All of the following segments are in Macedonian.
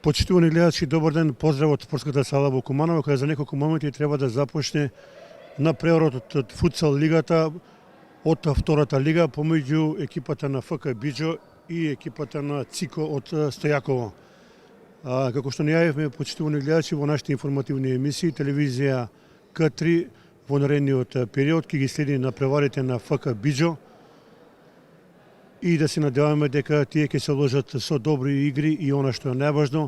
Почитувани гледачи, добар ден, поздрав од спортската сала во Куманово, која за неколку моменти треба да започне на преворот од футсал лигата, од втората лига помеѓу екипата на ФК Биџо и екипата на ЦИКО од Стојаково. Како што најавивме, почитувани гледачи, во нашите информативни емисии, телевизија К3 во наредниот период ќе ги следи на преварите на ФК Биџо и да се надеваме дека тие ќе се ложат со добри игри и она што е најважно,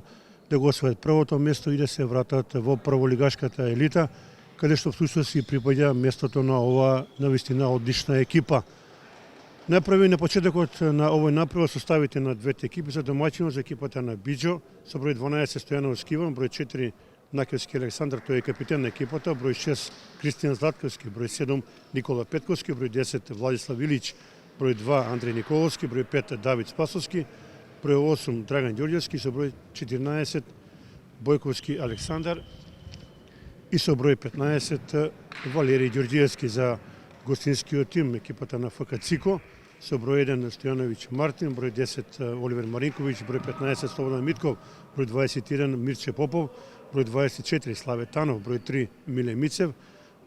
да го освојат првото место и да се вратат во прволигашката елита, каде што всушност си припаѓа местото на оваа навистина одлична екипа. Направи на почетокот на овој направо составите на двете екипи за домаќино за екипата на Биџо со број 12 Стојановски Иван, број 4 Накевски Александар, тој е капитен на екипата, број 6 Кристијан Златковски, број 7 Никола Петковски, број 10 Владислав Илич, број 2 Андреј Николовски, број 5 Давид Спасовски, број 8 Драган Ѓорѓевски, со број 14 Бојковски Александар и со број 15 Валерий Ѓорѓиевски за гостинскиот тим екипата на ФК ЦИКО, со број 1 Стојановиќ Мартин, број 10 Оливер Маринковиќ, број 15 Слободан Митков, број 21 Мирче Попов, број 24 Славе Танов, број 3 Миле Мицев,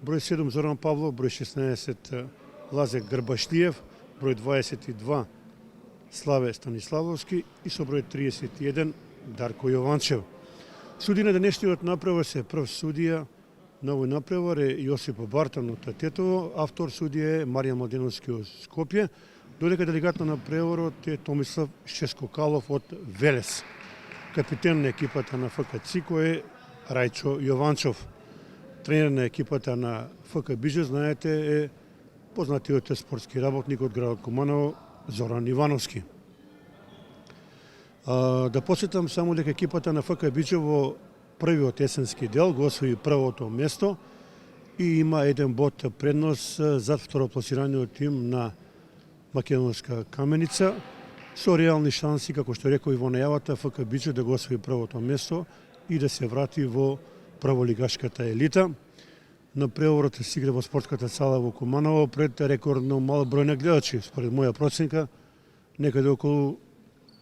број 7 Зоран Павлов, број 16 Лазе Грбашлиев, број 22 Славе Станиславовски и со број 31 Дарко Јованчев. Суди на денешниот направор се прв судија на овој направор е Јосип Бартан од Тетово, а втор судија е Марија Младеновски од Скопје, додека делегат на направорот е Томислав Шескокалов од Велес. Капитен на екипата на ФК ЦИКО е Рајчо Јованчов. Тренер на екипата на ФК Биџо, знаете, е познатиот спортски работник од градот Куманово Зоран Ивановски. Да посетам само дека екипата на ФК Биџо во првиот есенски дел го освои првото место и има еден бод предност зад второпласираниот тим на Македонска Каменица, со реални шанси, како што реков и во најавата, ФК Биџо да го освои првото место и да се врати во прволигашката елита. На преворот се игра во спортската сала во Куманово пред рекордно мал број на гледачи, според моја проценка, некаде околу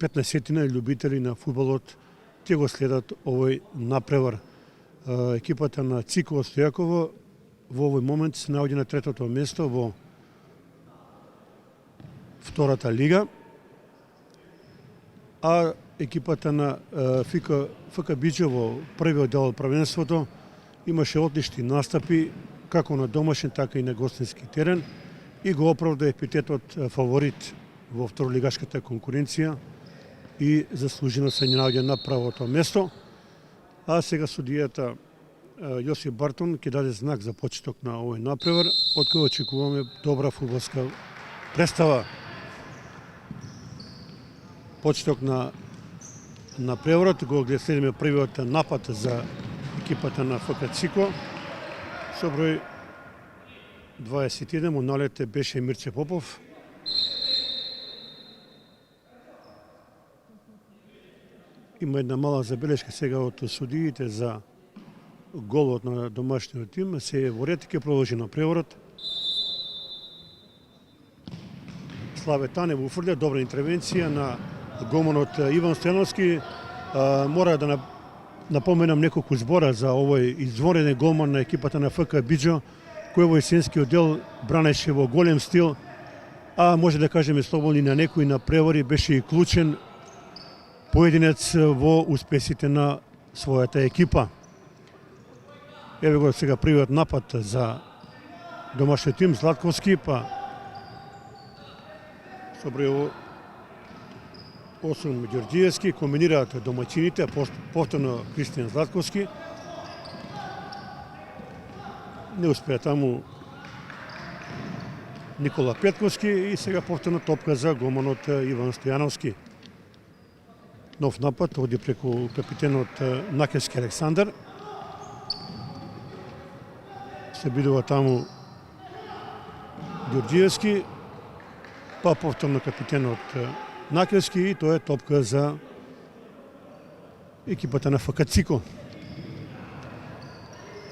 15 љубители на фудбалот ќе го следат овој напревар. Екипата на ЦИКО од Стојаково во овој момент се наоѓа на третото место во втората лига, а екипата на ФК Биџо во првиот дел од првенството имаше одлични настапи како на домашен, така и на гостински терен и го оправда епитетот фаворит во второлигашката конкуренција и заслужено се наоѓа на правото место. А сега судијата Јосип Бартон ќе даде знак за почеток на овој напревар, од кој очекуваме добра фудбалска представа. Почеток на напреварот го следиме првиот напад за екипата на ФК ЦИКО со број 21, налете беше Мирче Попов. Има една мала забелешка сега од судиите за голот на домашниот тим. Се во ред ќе продолжи напреворот. Славе Танев уфрля добра интервенција на голманот Иван Стојановски. Мора да напоменам неколку збора за овој извонреден голман на екипата на ФК Биџо, кој во есенскиот дел бранеше во голем стил, а може да кажеме слободно и на некои напревори беше и клучен поединец во успесите на својата екипа. Еве го сега првиот напад за домашниот тим Златковски, па со број 8 Ѓорѓиевски, комбинираат домаќините, повторно Кристијан Златковски. Не успеа таму Никола Петковски и сега повторно топка за голманот Иван Стојановски. Нов напад оди преку капитенот Накевски Александар. Се бидува таму Ѓорѓиевски, па повторно капитенот Накевски и тоа е топка за екипата на ФК ЦИКО.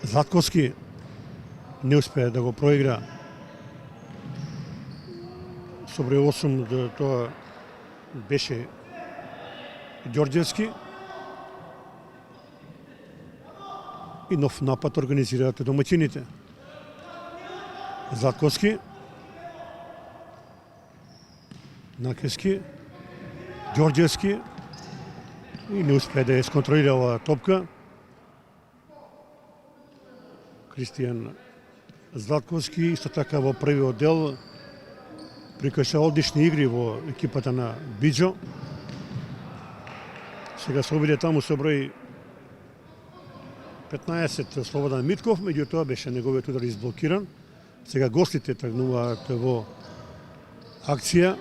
Златковски не успеа да го проигра со број 8, тоа беше Ѓорѓевски. И нов напад организираат домаќините. Златковски, Накески, Ѓорѓевски и не успеа да ја сконтролира оваа топка. Кристијан Златковски исто така во првиот дел прикажа одлични игри во екипата на Биџо. Сега се обиде таму со број 15 Слободан Митков, меѓутоа беше неговиот удар изблокиран. Сега гостите тргнуваат во акција.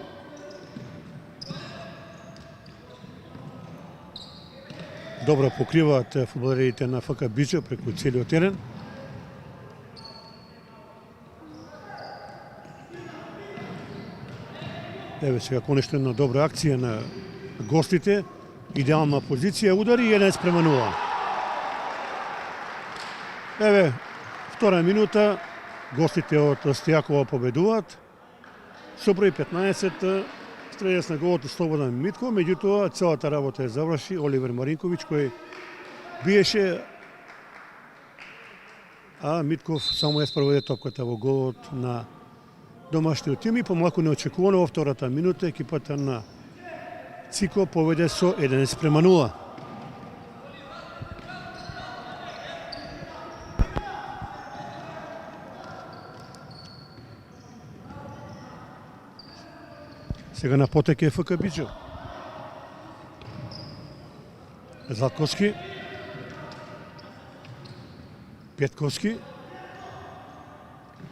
Добро покриваат фудбалерите на ФК Биџо преку целиот терен. Еве сега конечно една добра акција на гостите. Идеална позиција, удари 1:0. Еве, втора минута, гостите од Стојакова победуваат. Со број 15 стрелец на голот Слободан Митков, меѓутоа целата работа ја заврши Оливер Маринковиќ кој биеше, а Митков само ја спроведе топката во голот на домашниот тим и помалку неочекувано во втората минута екипата на Цико поведе со 1:0. Сега на потек е ФК Биџо. Златковски, Петковски,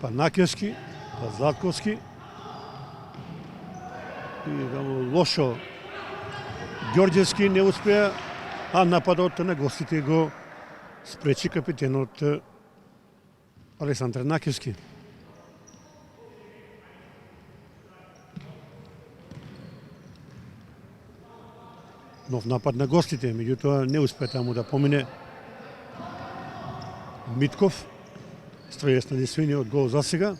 па Накевски, па Златковски и лошо Ѓорѓевски не успеа, а нападот на гостите го спречи капитенот Александар Накевски. Нов напад на гостите, меѓутоа не успеа таму да помине Митков. Стрелец на единствениот гол за сега.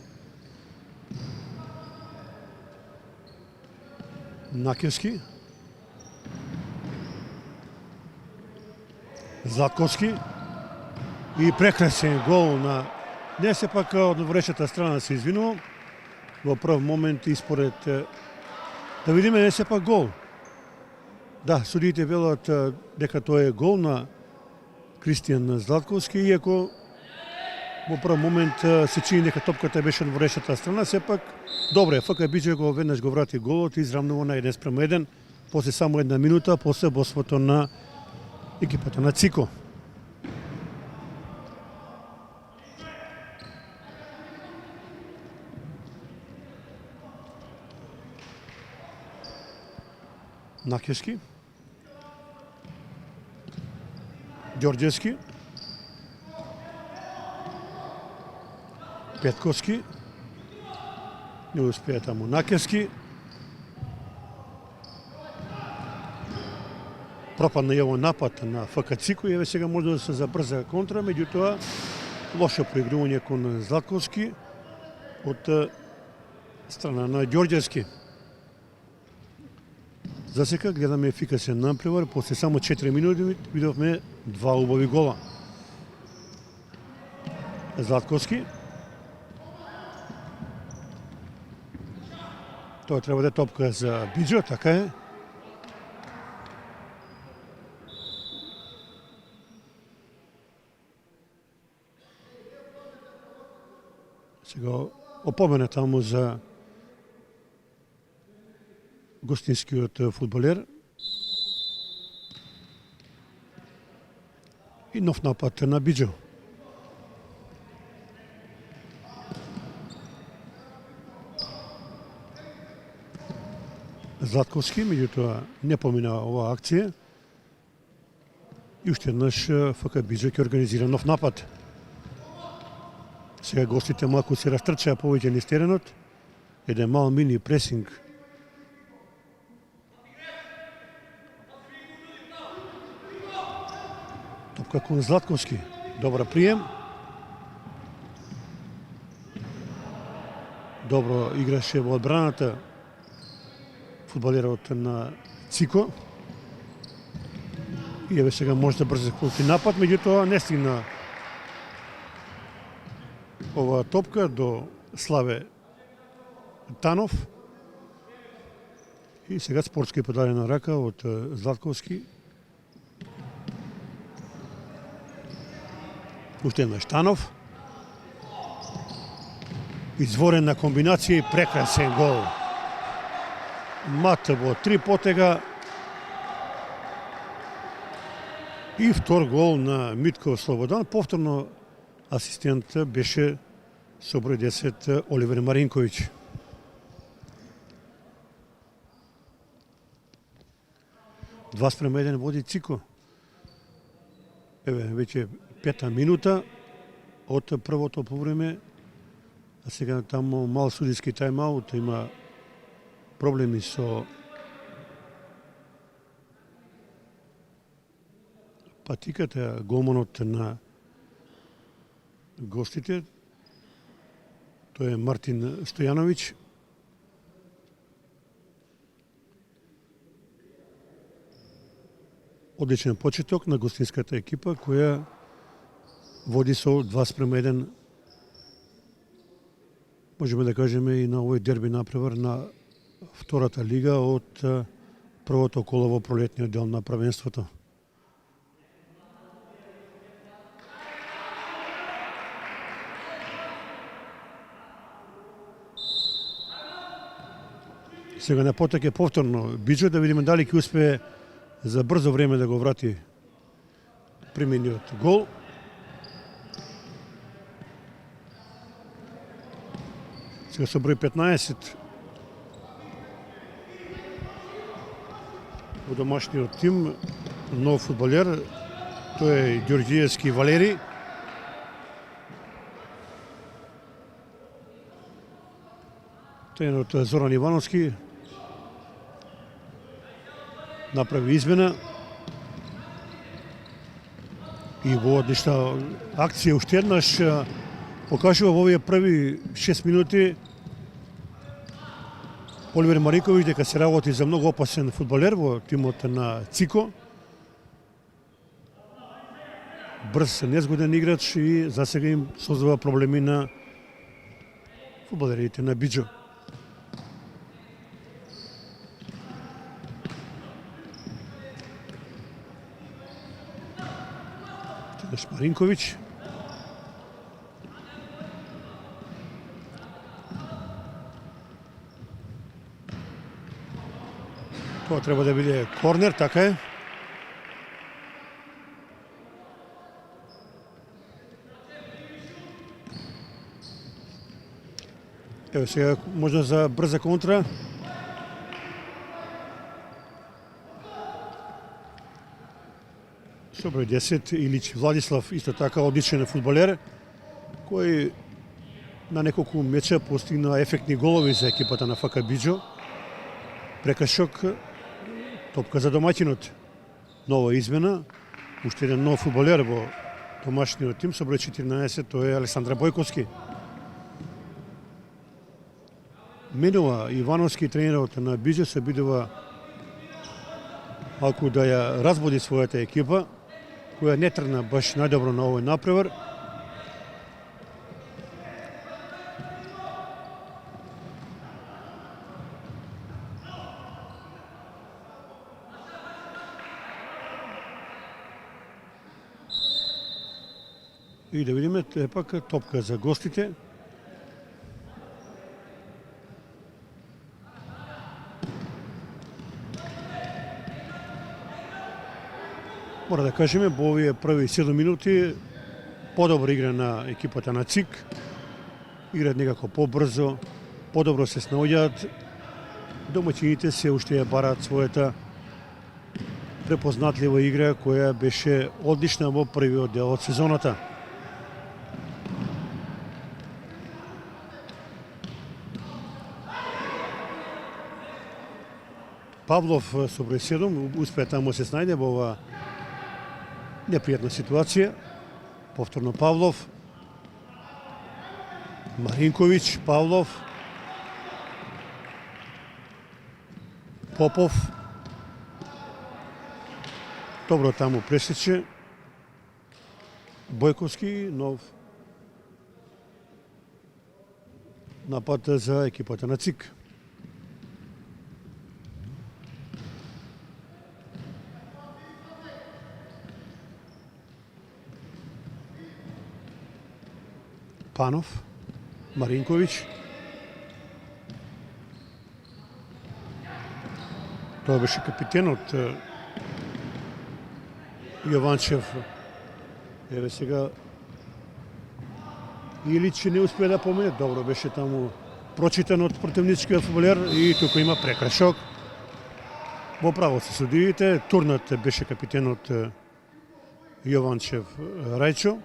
Накевски. Златковски и прекрасен гол на не сепак од вречата страна се извинувам. Во прв момент и според да видиме не сепак гол. Да, судиите велат дека тоа е гол на Кристијан Златковски, иако во прв момент се чини дека топката беше од вречата страна, сепак добре, ФК Биџо го веднаш го врати голот и изравнува на 1:1, после само една минута после бодството на екипата на Цико. Накешки, Ѓорѓевски, Петковски, не успеа таму Накешки, пропадна и овој напад на ФК Цико и еве сега може да се забрза контра, меѓутоа лошо проигрување кон Златковски од страна на Ѓорѓевски. За сега гледаме ефикасен напревар, после само 4 минути видовме два убави гола. Златковски. Тоа треба да е топка за Биџо, така е. Сега опомена таму за гостинскиот фудбалер. И нов напад на Биџо. Златковски, меѓутоа не помина оваа акција. И уште еднаш ФК Биџо ќе организира нов напад. Сега гостите малку се растрчаа повеќе низ теренот. Еден мал мини пресинг. Топка кон Златковски. Добра прием. Добро играше во одбраната фудбалерот на Цико. И еве сега може да брзо склопи напад, меѓутоа не стигна оваа топка до Славе Танов. И сега спортски подадена рака од Златковски. Уште еднаш Танов. Изворена комбинација и прекрасен гол. Мат во 3 потега. И втор гол на Митко Слободан. Повторно асистент беше со број 10 Оливер Маринковиќ. Два спрема еден води Цико. Еве, веќе 5-та минута од првото повреме. А сега таму мал судиски тајмаут, има проблеми со патиката, голманот на гостите. Тој е Мартин Стојановиќ. Одличен почеток на гостинската екипа која води со 2-1. Можеме да кажеме и на овој дерби напревар на втората лига од првото коло во пролетниот дел на првенството. Сега на потек е повторно Биџо, да видиме дали ќе успее за брзо време да го врати примениот гол. Сега со број 15 во домашниот тим нов фудбалер, тој е Ѓорѓиевски Валери. Тренерот Зоран Ивановски направи измена и во одлична акција уште еднаш покажува во овие први 6 минути Оливер Маринковиќ дека се работи за многу опасен фудбалер во тимот на Цико. Брз, незгоден играч и засега им создава проблеми на фудбалерите на Биџо. Маринковиќ. Тоа треба да биде корнер, така е. Ево сега можда за брза контра. Со број 10 Илич Владислав, исто така одличен фудбалер, кој на неколку меча постигна ефектни голови за екипата на ФК Биџо. Прекашок, топка за домаќинот. Нова измена, уште еден нов фудбалер во домашниот тим со број 14, тој е Александра Бојковски. Менува Ивановски, тренерот на Биџо, се бидува малку да ја разбуди својата екипа, која не тргна баш најдобро на овој напревар. И да видиме пак топка за гостите. Мора да кажеме, во овие први 7 минути подобра игра на екипата на ЦИК. Играат некако побрзо, подобро се снаоѓаат. Домаќините се уште ја бараат својата препознатлива игра која беше одлична во првиот дел од сезоната. Павлов со број 7 успеа таму се снајде во ова непријатна ситуација. Повторно Павлов. Маринковиќ, Павлов. Попов. Добро таму пресече. Бојковски, нов напад за екипата на ЦИК. Панов, Маринковиć. Той беше капитенот Јованчев. Еве сега Илич не успее да помине. Добро беше таму прочитан од противничкиот фудбалер и тука има прекршок. Во право се судиите. Турнат беше капитенот Јованчев Рајчо.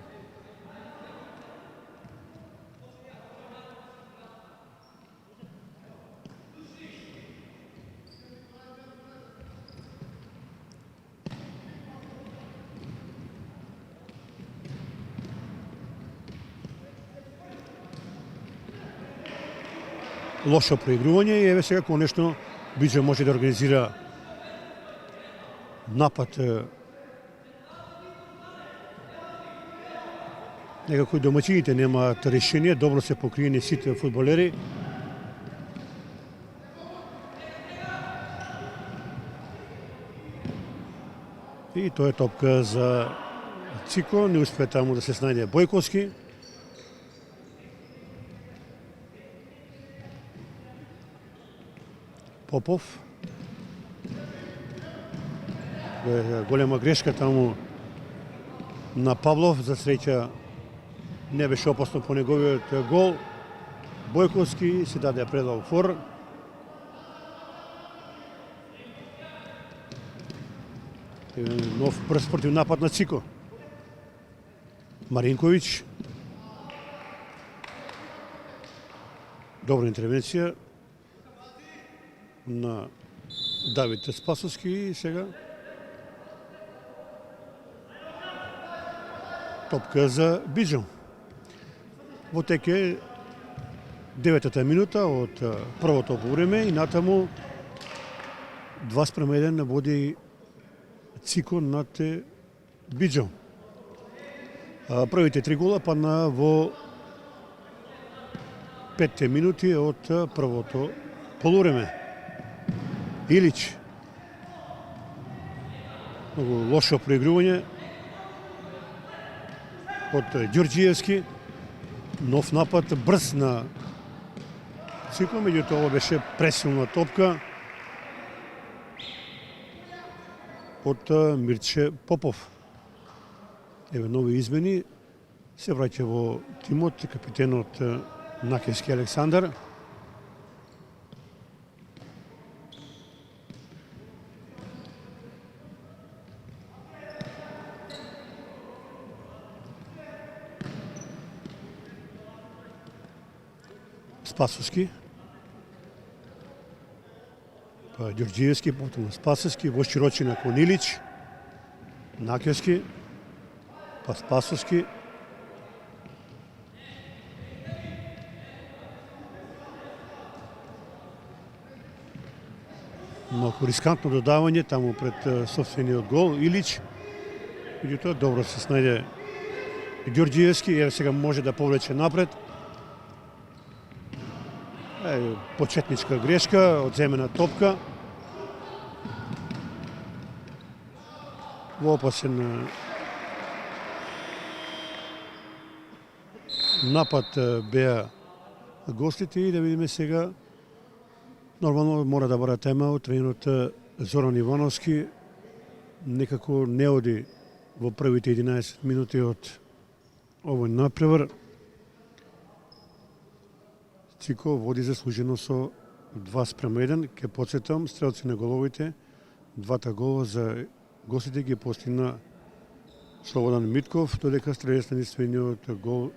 Лошо проигрување и еве сега конечно Биџа може да организира напад. Некако домаќините немаат решение, добро се покриени сите фудбалери. И тоа е топка за Цико, не успее таму да се снајде Бојковски. Попов. Голема грешка таму на Павлов, за среќа не беше опасно по неговиот гол. Бојковски се даде предал фор. Нов брз против напад на Цико. Маринковиć. Добра интервенција на Давид Спасовски и сега топка за Биџа. Во теке 9-та минута од првото полувреме и натаму 2:1 води Цико над Биџа. Првите 3 гола падна во 5 минути од првото полувреме. Илич. Многу лошо проигрување од Ѓорѓиевски. Нов напад, брз на Цико, меѓутоа ова беше пресилна топка од Мирче Попов. Еве нови измени. Се враќа во тимот капитенот Накевски Александар. Спасовски. Па Ѓорѓиевски, потом Спасовски, во широчина кон Илич. Накевски. Па Спасовски. Многу рискантно додавање таму пред собствениот гол Илич. Меѓутоа добро се снајде Ѓорѓиевски, еве сега може да повлече напред. Почетничка грешка, одземена топка. Во опасен напад беа гостите и да видиме сега. Нормално мора да бара тема од тренерот Зоран Ивановски. Некако не оди во првите 11 минути од овој напревар. Цико води заслужено со 2:1. Ке подсетам, стрелци на головите, двата гола за гостите ги постигна Слободан Митков, додека стрелец на единствениот гол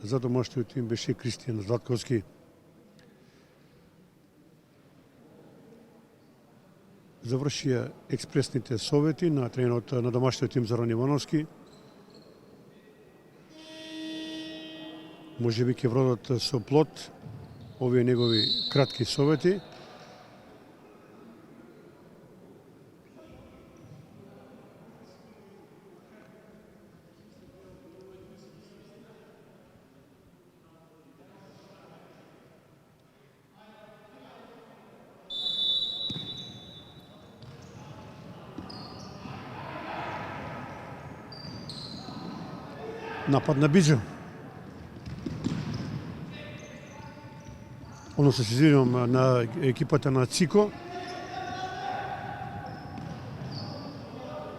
за домашниот тим беше Кристијан Златковски. Завршија експресните совети на тренерот на домашниот тим Зоран Ивановски. Може би ќе вродат со плод овие негови кратки совети. Напад на Биџа. Односно се извинувам на екипата на Цико.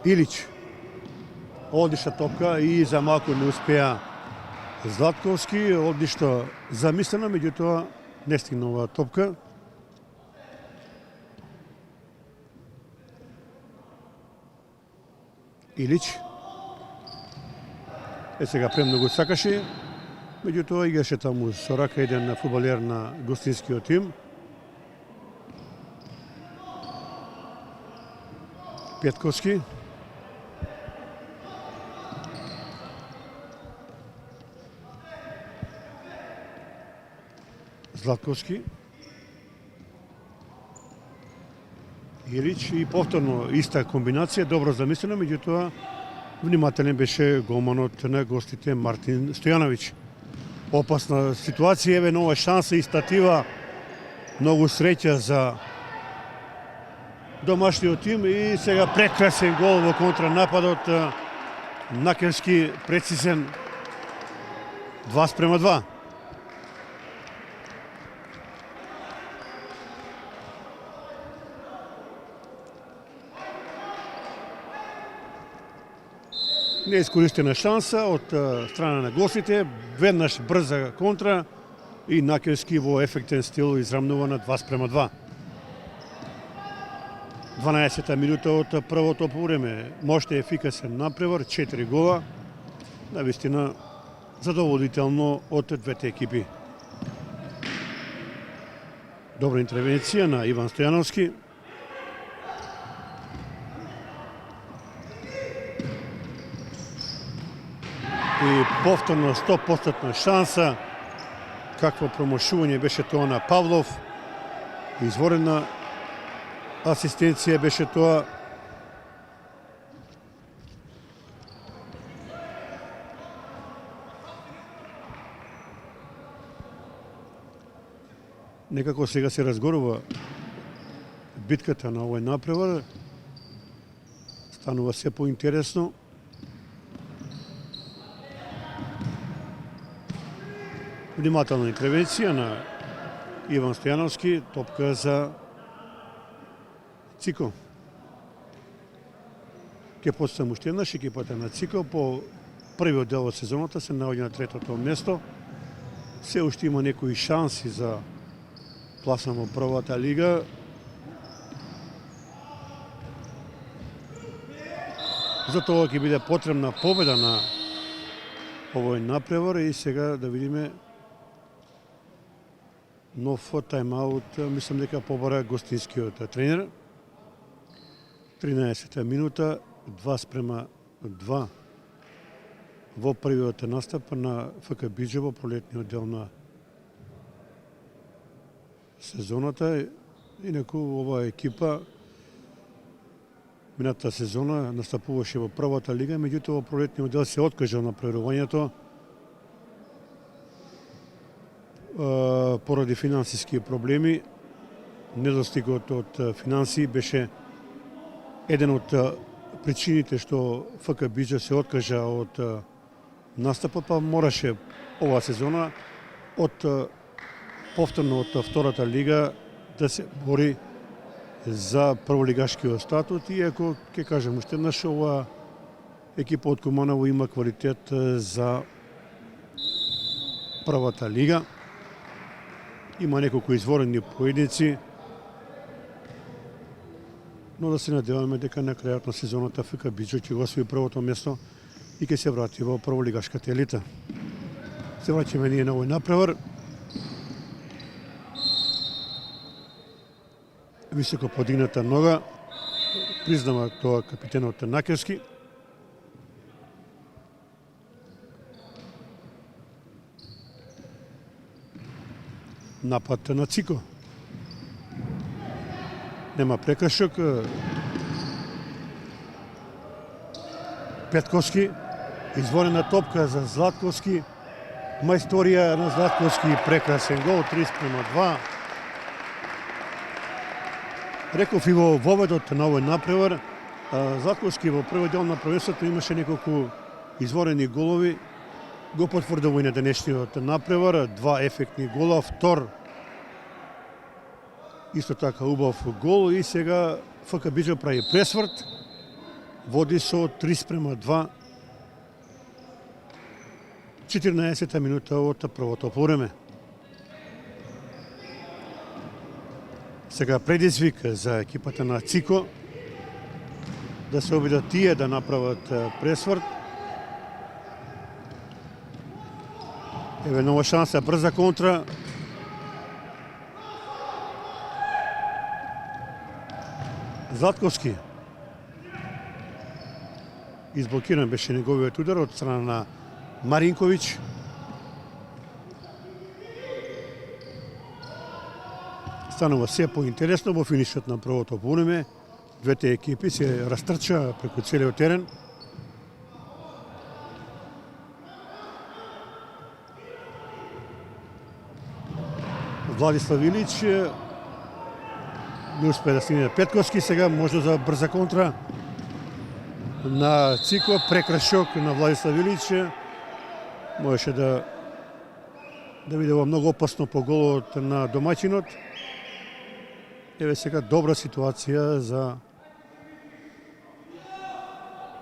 Илич. Одлична топка и за малку не успеа Златковски. Одлично замислено, меѓутоа не стигна оваа топка. Илич. Сега премногу сакаше, меѓутоа играше таму со рака еден фудбалер на гостинскиот тим. Петковски. Златковски. Илич и повторно иста комбинација, добро замислено, меѓутоа внимателен беше голманот на гостите Мартин Стојановиќ. Опасна ситуација, еве нова шанса и статива. Многу среќа за домашниот тим и сега прекрасен гол во контранападот. Накевски прецизен 2:2. Неискористена шанса од страна на гостите, веднаш брза контра и Накевски во ефектен стил израмнува на 2:2. 12-та минута од првото полувреме. Мощен ефикасен напревар, 4 гола. Навистина задоволително од двете екипи. Добра интервенција на Иван Стојановски. И повторно 100% шанса. Какво промошување беше тоа на Павлов. Изворена асистенција беше тоа. Некако сега се разгорува битката на овој напревар. Станува се поинтересно. Внимателна интервенција на Иван Стојановски, топка за Цико. Ке подстам уште еднаш, екипата на Цико по првиот дел од сезоната се наоѓа на третото место. Се уште има некои шанси за пласма во првата лига. Затоа ќе биде потребна победа на овој напревар и сега да видиме нов тајм-аут, мислам дека побара гостинскиот тренер. 13-та минута, 2:2 во првиот настап на ФК Биџа во пролетниот дел на сезоната. Инаку оваа екипа минатата сезона настапуваше во првата лига, меѓутоа во пролетниот дел се откажа на преверувањето поради финансиски проблеми. Недостигот од финансии беше еден од причините што ФК Биџа се откажа од настапот, па мораше оваа сезона од повторно од втората лига да се бори за прволигашкиот статут, иако ќе кажам уште еднаш, оваа екипа од Куманово има квалитет за првата лига. Има неколку изворени поединци, но да се надеваме дека на крајот на сезоната ФК Биџа ќе го освои првото место и ќе се врати во прволигашката елита. Се враќаме ние на овој напревар. Високо подигната нога, признава тоа капитенот Накевски. Напад на Цико. Нема прекршок. Петковски. Изворена топка за Златковски. Мајсторија на Златковски. Прекрасен гол. 3:2. Реков и во воведот на овој напревар, Златковски во првиот дел на првенството имаше неколку изворени голови, го потврдува и на денешниот напревар, два ефектни гола, втор исто така убав гол и сега ФК Биџа прави пресврт, води со 3:2, 14-та минута од првото полувреме. Сега предизвик за екипата на Цико да се обидат тие да направат пресврт. Еве нова шанса, брза контра. Златковски. Изблокиран беше неговиот удар од страна на Маринковиќ. Станува се поинтересно во финишот на првото полувреме. Двете екипи се растрча преку целиот терен. Владислав Илич не успе да стигне Петковски, сега може за брза контра на Цико, прекрашок на Владислав Илич. Можеше да биде многу опасно по голот на домаќинот. Еве сега добра ситуација за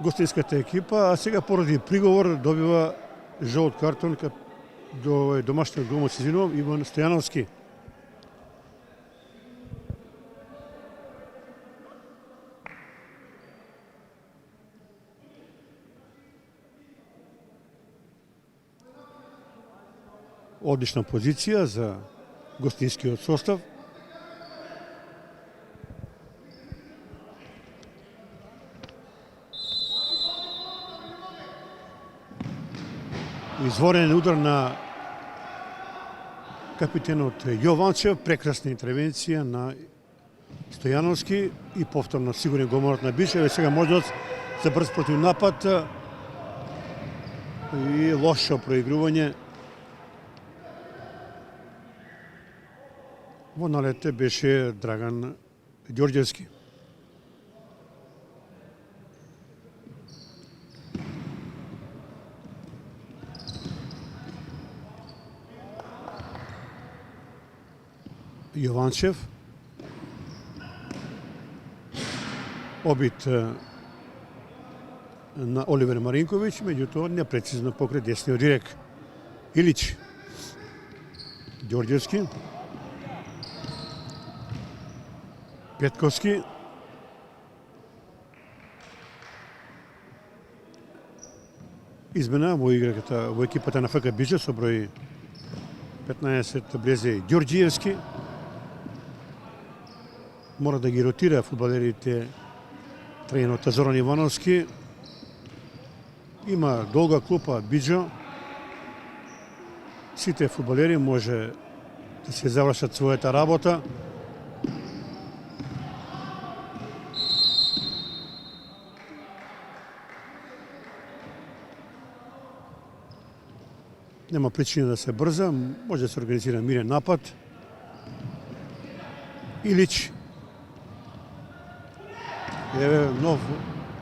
гостинската екипа, а сега поради приговор добива жолт картон до домашниот голмач Иван Стојановски. Одлична позиција за гостинскиот состав. Изворен удар на капитенот Јованчев, прекрасна интервенција на Стојановски и повторно сигурен голманот на Биџа. Сега можност за брз против напад и лошо проигрување. Во налете беше Драган Ѓорѓевски. Јованчев. Обид на Оливер Маринковиќ, меѓутоа непрецизно покрај десниот дирек. Илич. Ѓорѓевски. Петковски. Измена во играта во екипата на ФК Биџа со број 15 влезе Ѓорѓиевски. Мора да ги ротира фудбалерите тренерот Зоран Ивановски. Има долга клупа Биџа. Сите фудбалери може да се завршат својата работа. Нема причина да се брза, може да се организира мирен напад. Илич. Еве нов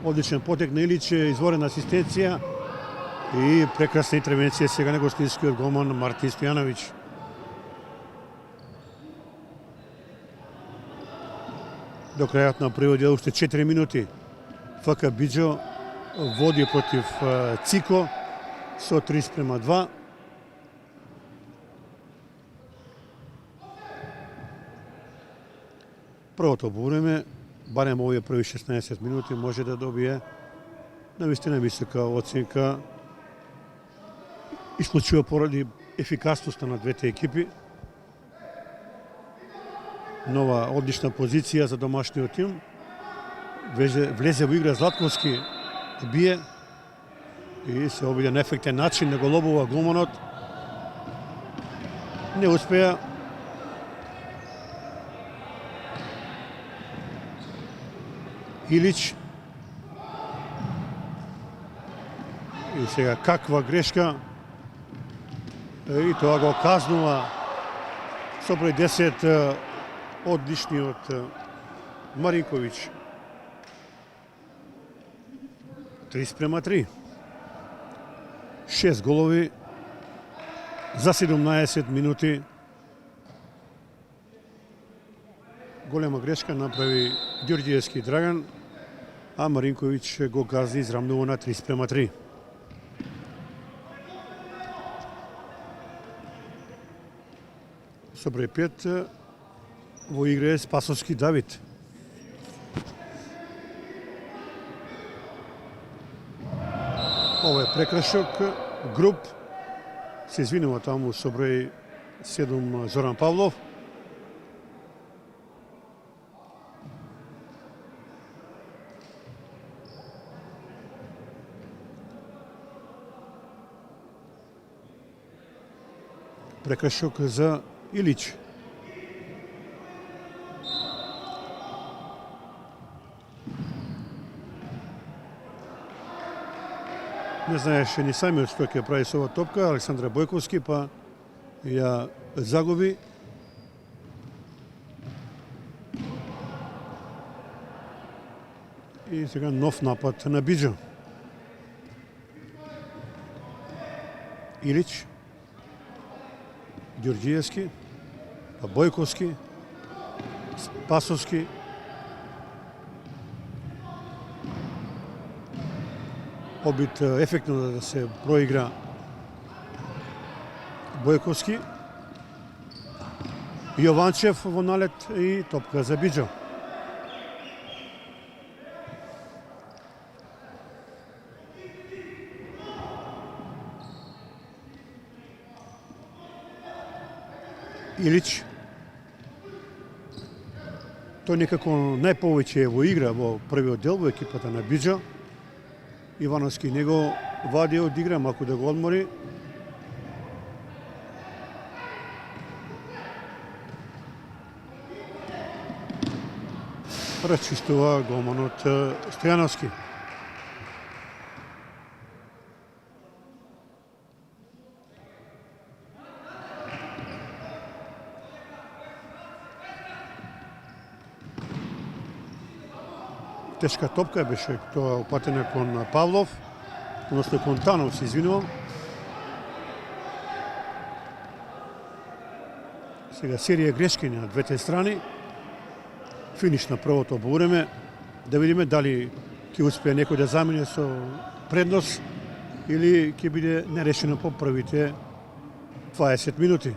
одличен потек на Илич, изворена асистенција и прекрасна интервенција сега на гостинскиот голман Мартин Стојановиќ. До крајот на првиот дел уште 4 минути. ФК Биџа води против Цико со 3:2. Првото полувреме, барем овие први 16 минути, може да добие навистина висока оценка, исклучува поради ефикасноста на двете екипи. Нова одлична позиција за домашниот тим. Влезе во игра Златковски, бие и се обиде на ефектен начин да го лобува голманот. Не успеа. Илич. И сега каква грешка. И тоа го казнува со број 10 одличниот Маринковиќ. 3:3. 6 голови за 17 минути. Голема грешка направи Ѓорѓиевски Драган, а Маринковиќ го гази израмнува на 3:3. Со број 5 во игра е Спасовски Давид. Ова е прекршок, груп. Се извинува таму со број 7 Зоран Павлов. Прекршок за Илич. Не знаеше ни самиот што ќе прави со оваа топка. Александра Бојковски па ја загуби. И сега нов напад на Биџо. Илич, Ѓорѓиевски, па Бојковски, Спасовски. Обид ефектно да се проигра Бојковски. Јованчев во налет и топка за Биџо. Илич. Тој некако најповеќе е во игра во првиот дел во екипата на Биџо. Ивановски него вади од игра, малку да го одмори. Расчистува голманот Стојановски. Тешка топка беше тоа упатена кон Павлов, односно кон Танов, се извинувам. Сега серија грешки на двете страни. Финиш на првото време. Да видиме дали ќе успее некој да замине со предност или ќе биде нерешено по првите 20 минути.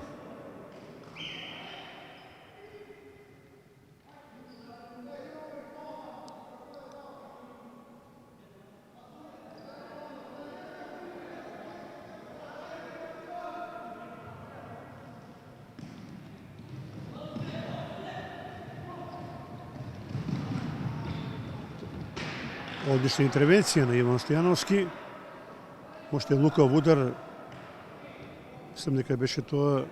Одлична интервенција на Иван Стојановски. Уште лукав удар. Мислам дека беше тоа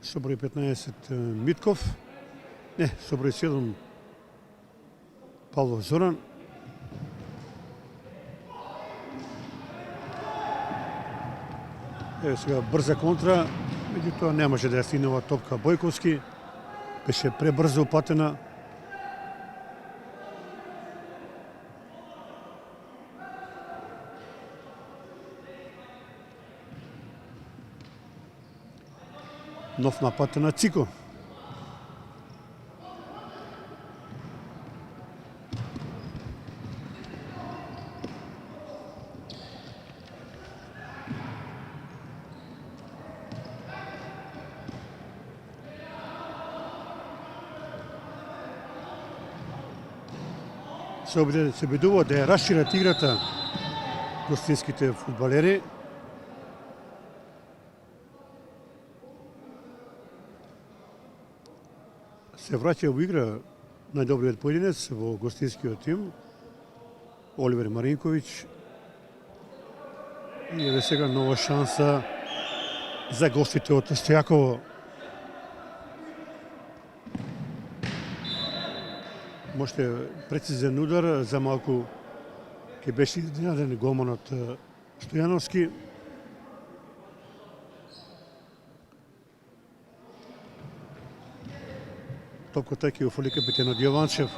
со број 15 Митков. Не, со број 7 Павлов Зоран. Еве сега брза контра, меѓутоа не може да ја стигне оваа топка Бојковски. Беше пребрзо упатена. Нов напад на Цико. Се обидува да ја расшират играта гостинските фудбалери. Се враќа во игра најдобриот поединец во гостинскиот тим, Оливер Маринковиќ. И еве сега нова шанса за гостите од Стојаково. Можете прецизен удар, за малку ќе беше изненаден голманот Стојановски. Топката ќе офоли капитенот Јованчев.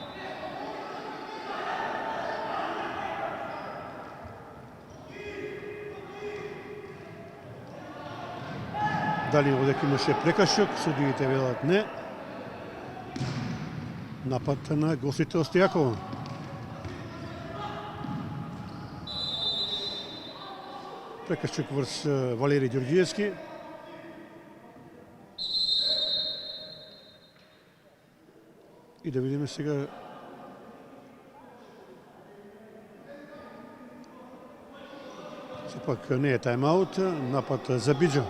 дали одека имаше прекашок, судиите велат не. Напад на гостите од Стојакова. Прекашок врз Валери Ѓорѓиевски. И да видиме сега сепак не е тајмаут, напад за Биџо.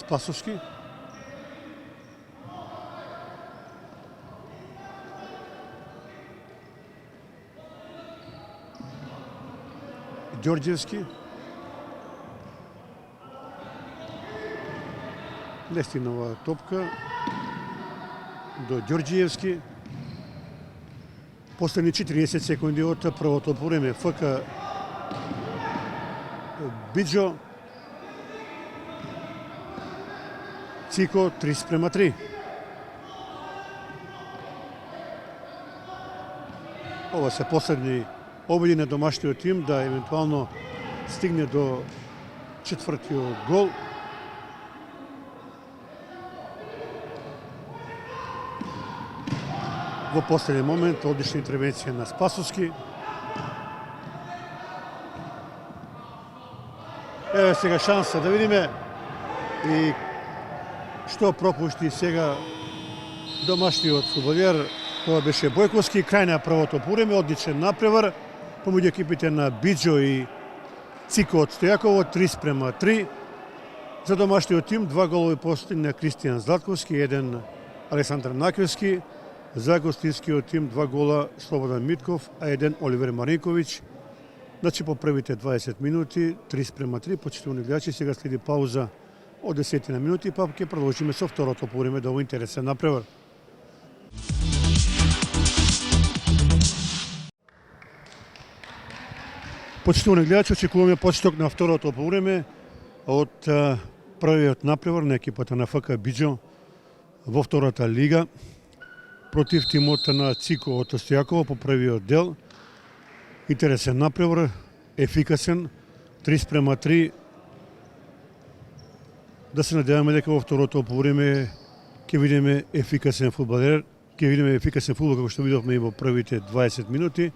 Спасовски. Ѓорѓиевски. Не стигнува топка до Ѓорѓиевски. Последни 40 секунди од првото време. ФК Биџо. Цико 3:3. Ова се последни обиди на домашниот тим да евентуално стигне до четвртиот гол. Во последен момент одлична интервенција на Спасовски. Еве сега шанса да видиме и што пропушти сега домашниот фудбалер. Тоа беше Бојковски. Крај на првото полувреме, одличен напревар помеѓу екипите на Биџо и Цико од Стојаково, 3:3. За домашниот тим 2 голови постигна Кристијан Златковски, 1 Александар Накевски. За гостинскиот тим 2 гола Слободан Митков, а 1 Оливер Маринковиќ. Значи по првите 20 минути 3:3. Почитувани гледачи, сега следи пауза од 10 минути, па ќе продолжиме со второто полувреме до овој интересен напревар. Почитувани гледачи, очекуваме почеток на второто полувреме од првиот напревар на екипата на ФК Биџо во втората лига против тимот на Цико од Стојаково по првиот дел. Интересен напревар, ефикасен, 3:3. Да се надеваме дека во второто полувреме ќе видиме ефикасен фудбалер, ќе видиме ефикасен фудбал како што видовме и во првите 20 минути.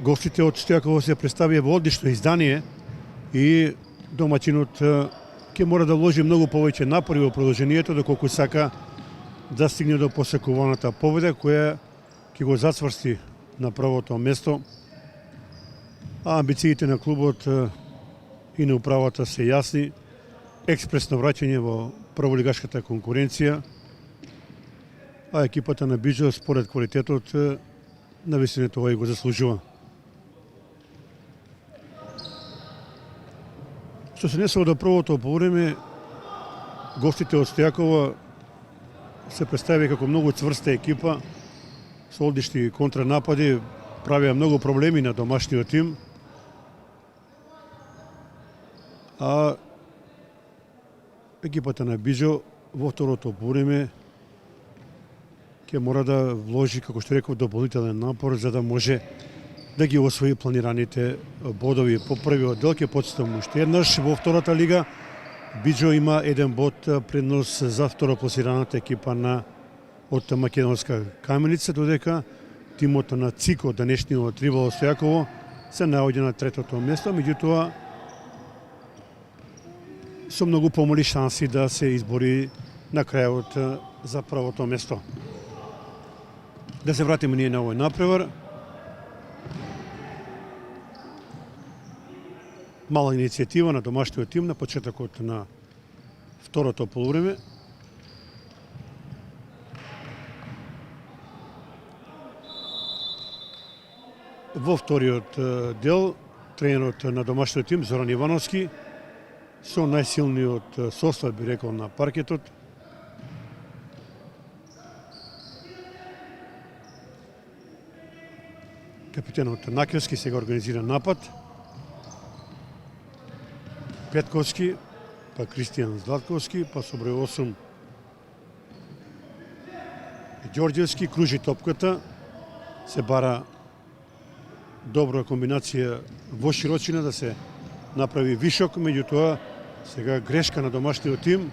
Гостите од Стојаково се представија во одлично издание и домаќинот ќе мора да вложи многу повеќе напори во продолжението доколку сака да стигне до посекуваната победа која ќе го зацврсти на првото место. А амбициите на клубот и на управата се јасни. Експресно враќање во прволигашката конкуренција, а екипата на Биџо според квалитетот навистина тоа и го заслужува. Што се несува до првото полувреме, гостите од Стојакова се представи како многу цврста екипа со одлични контранапади, правеа многу проблеми на домашниот тим. А екипата на Биџо во второто полувреме ќе мора да вложи, како што реков, дополнителен напор за да може да ги освои планираните бодови. По првиот дел ќе потстам уште еднаш во втората лига. Биџо има 1 бод преднос за второпласираната екипа од македонска Каменица, додека тимот на Цико, денешниот ривал Стојаково, се наоѓа на третото место, меѓутоа со многу помали шанси да се избори на крајот за првото место. Да се вратиме ние на овој напревар. Мала иницијатива на домашниот тим на почетокот на второто полувреме. Во вториот дел тренерот на домашниот тим Зоран Ивановски со најсилниот состав, би рекол, на паркетот. Капитенот Накевски сега организира напад. Петковски, па Кристијан Златковски, па со број 8 Ѓорѓевски кружи топката, се бара добра комбинација во широчина да се направи вишок, меѓутоа сега грешка на домашниот тим.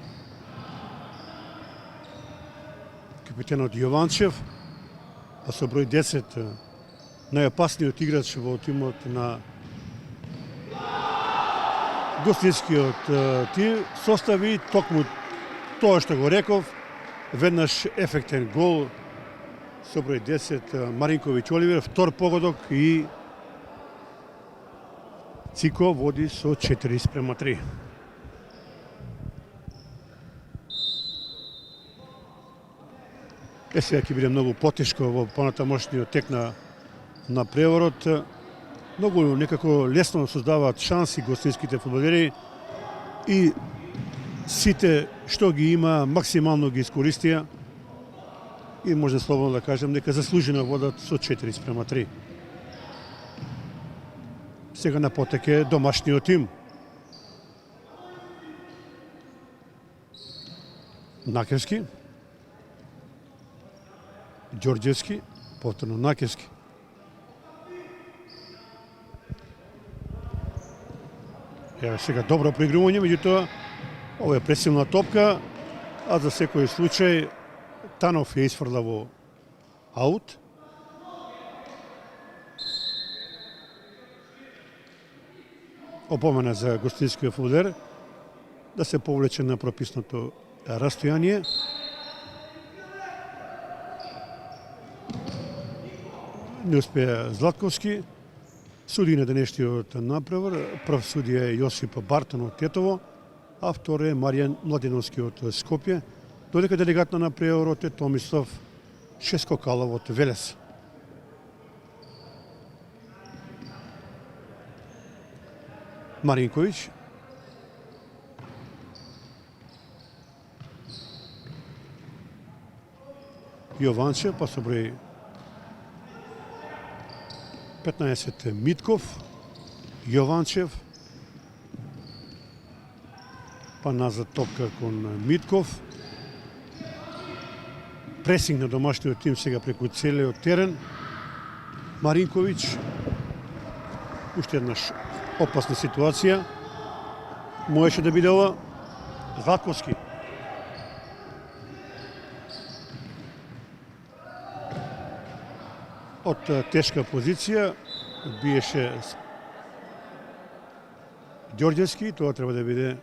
Капитенот Јованчев, а со број 10 најопасниот играч во тимот на гостинскиот тим, состави токму тоа што го реков, веднаш ефектен гол со број 10 Маринковиќ Оливер, втор погодок и Цико води со 4:3. Сега ќе биде многу потешко во понатамошниот тек на преворот. Многу некако лесно создаваат шанси гостинските фудбалери и сите што ги има максимално ги искористија и може слободно да кажем дека заслужено водат со 4:3. Сега на потек е домашниот тим. Накевски, Ѓорѓевски, повторно Накевски. Ева сега добро проигрување, меѓутоа ова е пресилна топка, а за секој случај Танов ја изфрла во аут. Опомена за гостинскиот фудбалер да се повлече на прописното растојание. Не успеа Златковски. Суди на денешниот направор, прв судија е Јосип Бартон од Тетово, а втор е Маријан Младеновски од Скопје, додека делегат на преворот е Томислав Шескокалов од Велес. Маринковиќ, Јованчев, па со број 15 Митков, Јованчев, па назад топка кон Митков. Пресинг на домашниот тим сега преку целиот терен. Маринковиќ, уште еднаш опасна ситуација. Можеше да биде ова. Златковски. Од тешка позиција биеше Ѓорѓевски, тоа треба да биде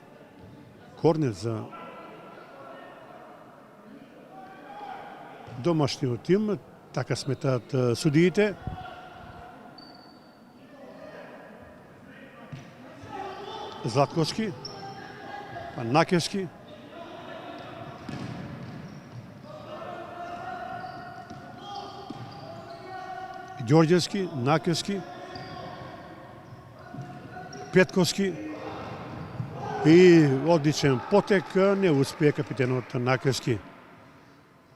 корнер за домашниот тим, така сметаат судиите. Златковски, па Накевски, Ѓорѓевски, Накевски, Петковски и одличен потек, не успее капитенот Накевски.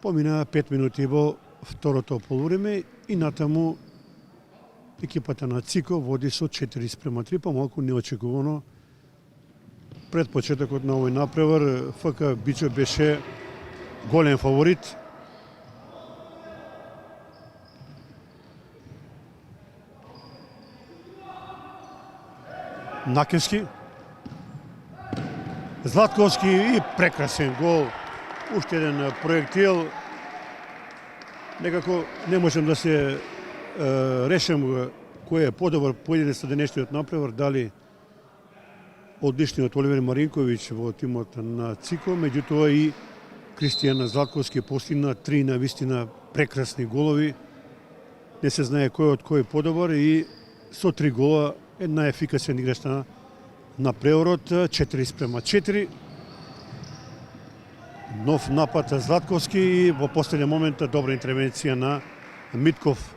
Помина 5 минути во второто полувреме и натаму екипата на Цико води со 4:3, помалку неочекувано. Пред почетокот на овој напревар ФК Бичо беше голем фаворит. Накевски, Златковски и прекрасен гол. Уште еден проектил. Некако не можем да се решим кој е подобар поединец со денешниот напревар, дали одличниот Оливер Маринковиќ во тимот на Цико, меѓутоа и Кристијан Златковски постигна 3 навистина прекрасни голови. Не се знае кој од кој подобар и со 3 гола е најефикасен играч на преворот, 4:4. Нов напад Златковски и во последен момент добра интервенција на Митков.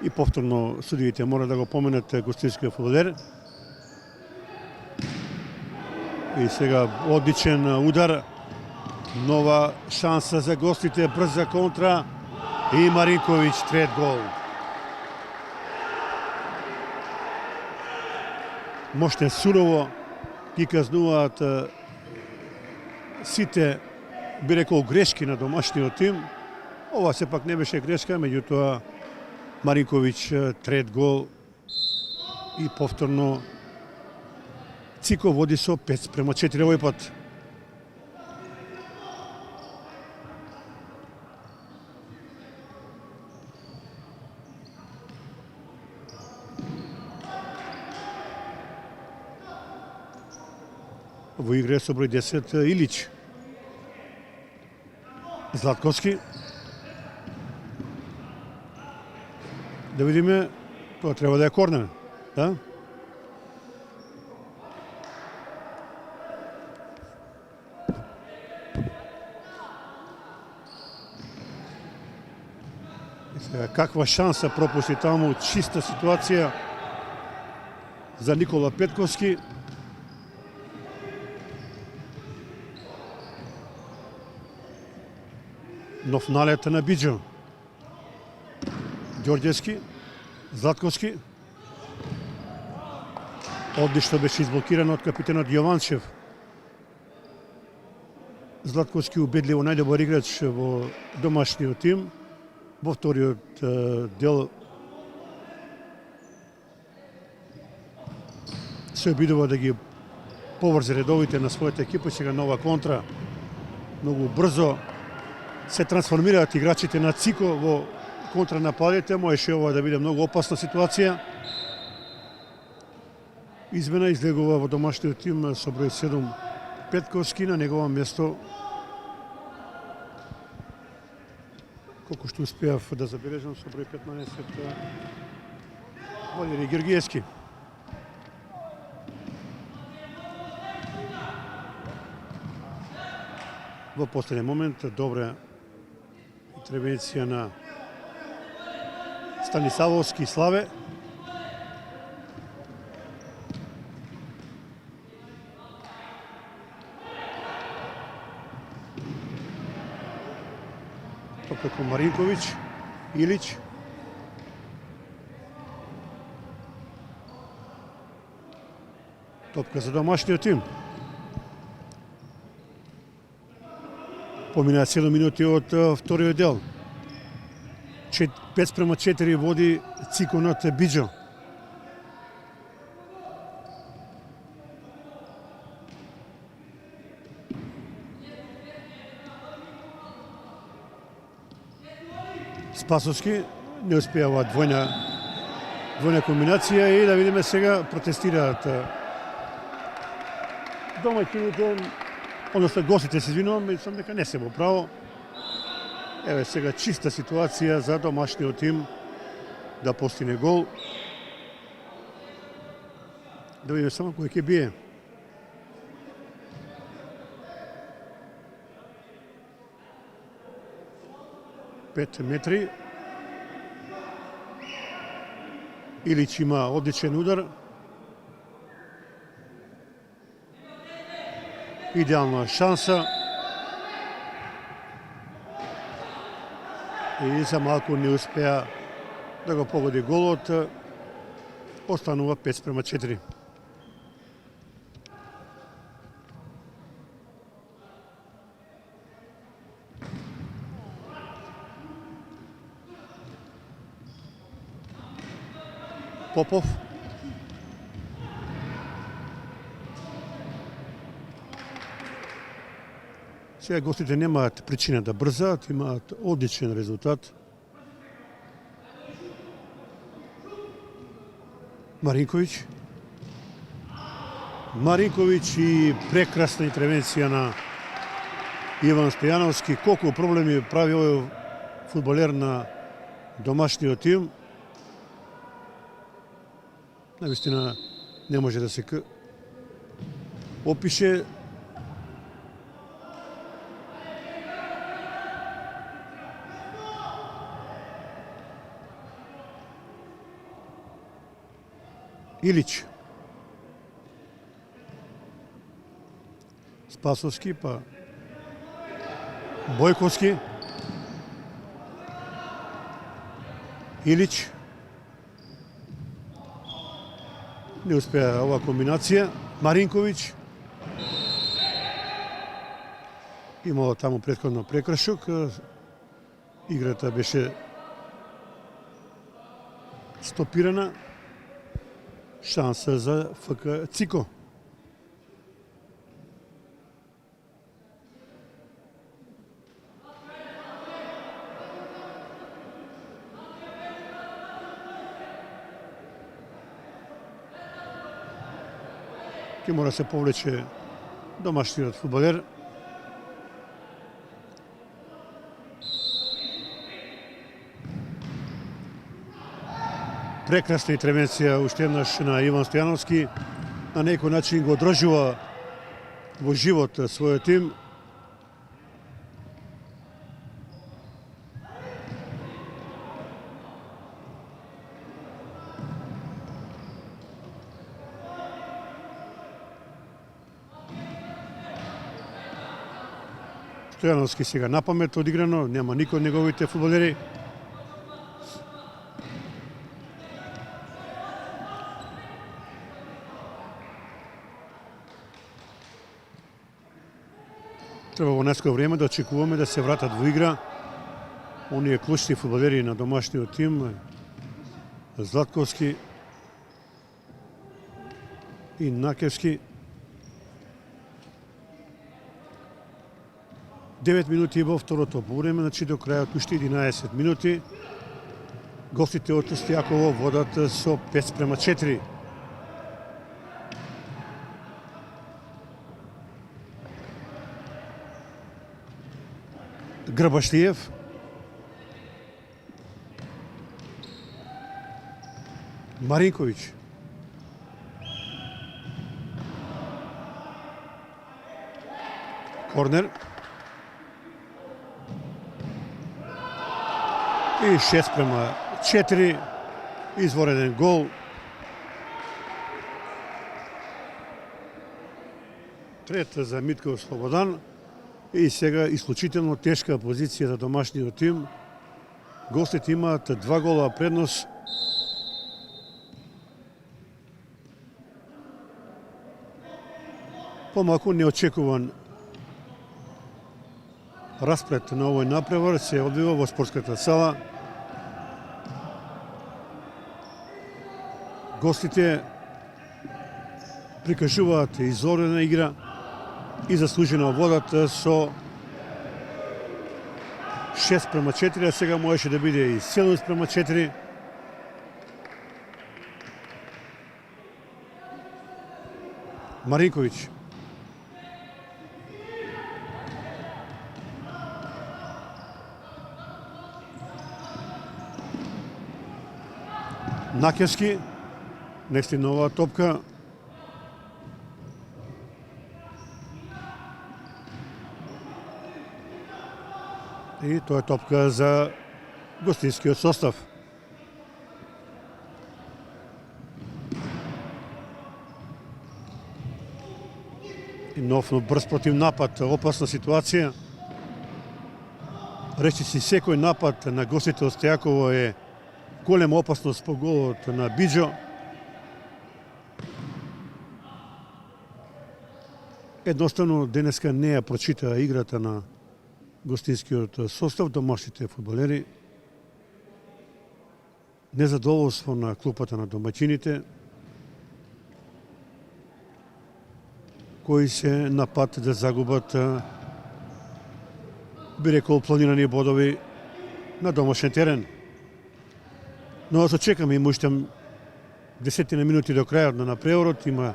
И повторно судиите мора да го поменат гостинскиот фудбалер. И сега одличен удар. Нова шанса за гостите, брза контра и Маринковиќ трет гол. Моште сурово ги казнуваат сите, би рекол, грешки на домашниот тим. Ова сепак не беше грешка, меѓутоа Маринковиќ трет гол и повторно Цико води со 5:4 овој пат. Во игра со број 10 Илич. Златковски. Да видиме, тоа треба да е корнер, да? Каква шанса пропусти таму, чиста ситуација за Никола Петковски. Нов налет на Биџо. Ѓорѓевски, Златковски. Одлично беше изблокиран од капитенот Јованчев. Златковски убедливо најдобар играч во домашниот тим. Во вториот дел се обидува да ги поврзе редовите на својата екипа, сега нова контра. Многу брзо се трансформираат играчите на Цико во контранападите, можеше ова да биде многу опасна ситуација. Измена излегува во домашниот тим со број 7 Петковски, на негово место колку што успеав да забележам со број 15 Валери Георгиевски. Во последен момент добра интервенција на Станиславовски и Славе. Топка кон Маринковиќ, Илич. Топка за домашниот тим. Поминаа 7 минути од вториот дел. 5:4 води Цико над Биџо. Спасовски не успеава двојна комбинација и да видиме сега протестираат домаќините, односно гостите, се извинувам, мислам дека не се во право. Еве сега чиста ситуација за домашниот тим да постигне гол. Да видиме само кој ќе бие. Пет метри. Илич има одличен удар. Идеална шанса. И за малку не успеа да го погоди голот. Останува 5:4. Попов. Сега гостите немаат причина да брзаат, имаат одличен резултат. Маринковиќ и прекрасна интервенција на Иван Стојановски. Колку проблеми прави овој фудбалер на домашниот тим. Навистина не може да се опише. Илич. Спасовски, па Бојковски. Илич. Не успеа ова комбинација. Маринковиќ. Имало таму претходно прекршок. Играта беше стопирана. Шанса за ФК Цико. Ке мора се повлече домашниот фудбалер. Прекрасна интервенција уште еднаш на Иван Стојановски. На некој начин го одржува во живот својот тим. Стојановски сега напамет одиграно, нема никој од неговите фудбалери. Треба во најскоро време да очекуваме да се вратат во игра оние клучни фудбалери на домашниот тим, Златковски и Накевски. 9 минути во второто полувреме, значи до крајот уште 11 минути. Гостите од Стојаково водат со 5:4. Грбашлиев. Маринковиќ. Корнер. И 6:4. Извореден гол. Трет за Митков Слободан. И сега исклучително тешка позиција за домашниот тим. Гостите имаат 2 гола предност. Помалку неочекуван расплет на овој напревар се одвива во спортската сала. Гостите прикажуваат изорена игра и заслужено водат со 6:4, а сега можеше да биде и 7:4. Маринковиќ. Накевски. Нести нова топка. И тоа е топка за гостинскиот состав. И нов брз против напад, опасна ситуација. Речиси секој напад на гостите од Стојаково е голема опасност по голот на Биџо. Едноставно денеска не ја прочита играта на гостинскиот состав, домашните фудбалери. Незадоволство на клупата на домаќините, кои се на пат да загубат, би рекол, планирани бодови на домашен терен. Но да чекаме, има уште 10 минути до крајот на напреворот, има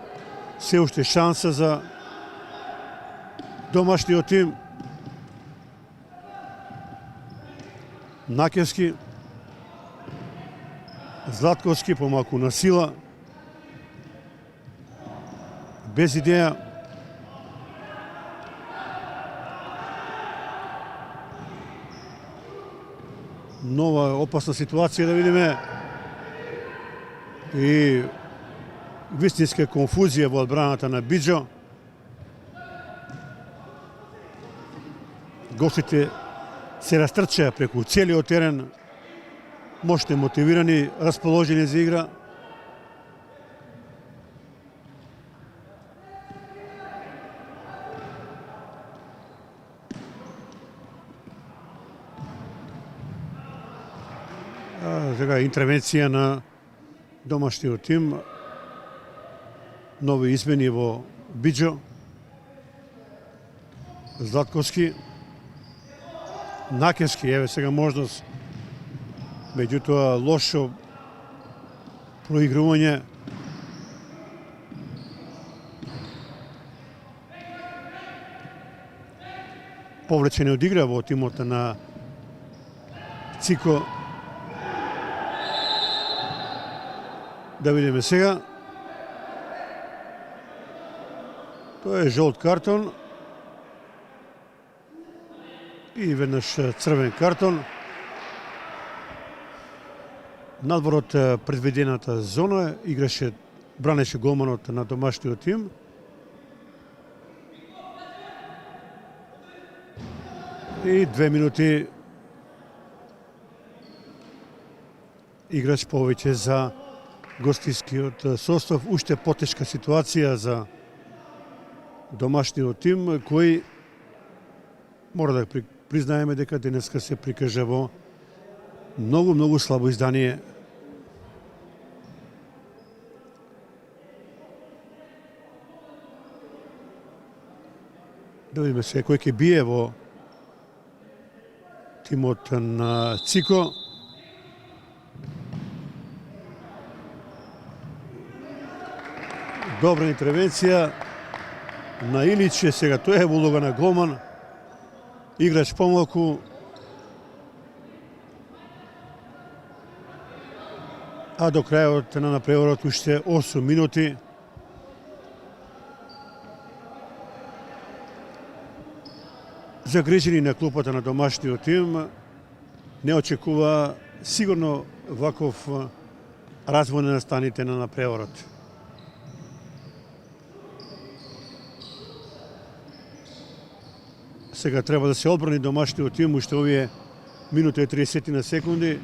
се уште шанса за домашниот тим. Накевски, Златковски помалку на сила, без идеја. Нова опасна ситуација да видиме и вистинска конфузија во одбраната на Биџо. Гостите се растрчаа преку целиот терен, мощно мотивирани, расположени за игра. Сега интервенција на домашниот тим. Нови измени во Биџо. Златковски. Накески, еве сега можност. Меѓутоа лошо проигрување. Повлечене од игра во тимот на Цико. Да видиме сега. Тоа е жолт картон. И веднаш црвен картон. Надвор од предвидената зона бранеше голманот на домашниот тим. И 2 минути играч повеќе за гостинскиот состав. Уште потешка ситуација за домашниот тим, кој мора да признаеме дека денеска се прикажа во многу слабо издание. Да видиме се кој ќе бие во тимот на Цико. Добра интервенција на Илич, сега тој е во улога на голман. Играч помалку. А до крајот на напреворот уште 8 минути. Загрижени на клупата на домашниот тим, не очекува сигурно ваков развој на станите на напреворот. Сега треба да се одбрани домашниот тим, уште овие минута и 30 на секунди.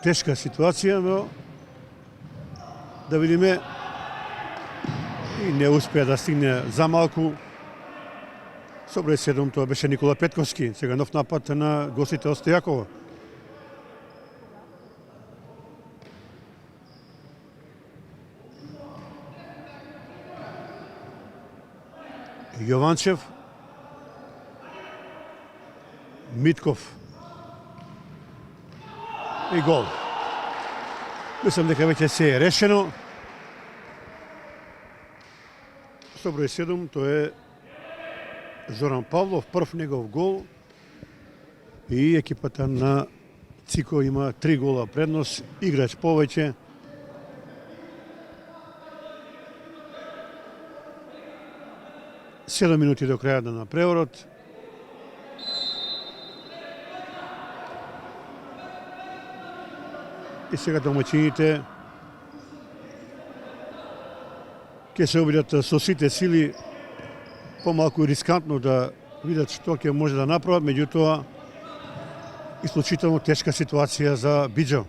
Тешка ситуација, но да видиме. И не успеа да стигне за малку. Со број 7 тоа беше Никола Петковски. Сега нов напад на гостите од Стојакова. Јованчев. Митков. И гол. Мислам дека веќе се е решено. Со број 7 тоа е Зоран Павлов, прв негов гол. И екипата на Цико има 3 гола предност, играч повеќе. Седум минути до крајот на напреворот. И сега домаќините ќе се обидат со сите сили помалку рискантно да видат што ќе може да направат, меѓутоа исклучително тешка ситуација за Биџо.